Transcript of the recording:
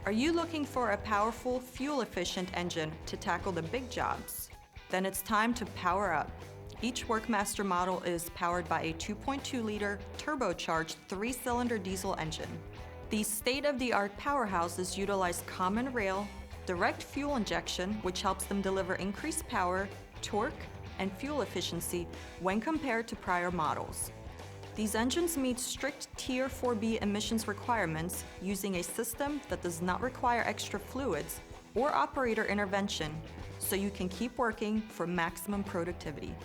Are you looking for a powerful, fuel-efficient engine to tackle the big jobs? Then it's time to power up. Each WORKMASTER model is powered by a 2.2-liter turbocharged 3-cylinder diesel engine. These state-of-the-art powerhouses utilize common rail, direct fuel injection, which helps them deliver increased power, torque, and fuel efficiency when compared to prior models. These engines meet strict Tier 4B emissions requirements using a system that does not require extra fluids or operator intervention, so you can keep working for maximum productivity.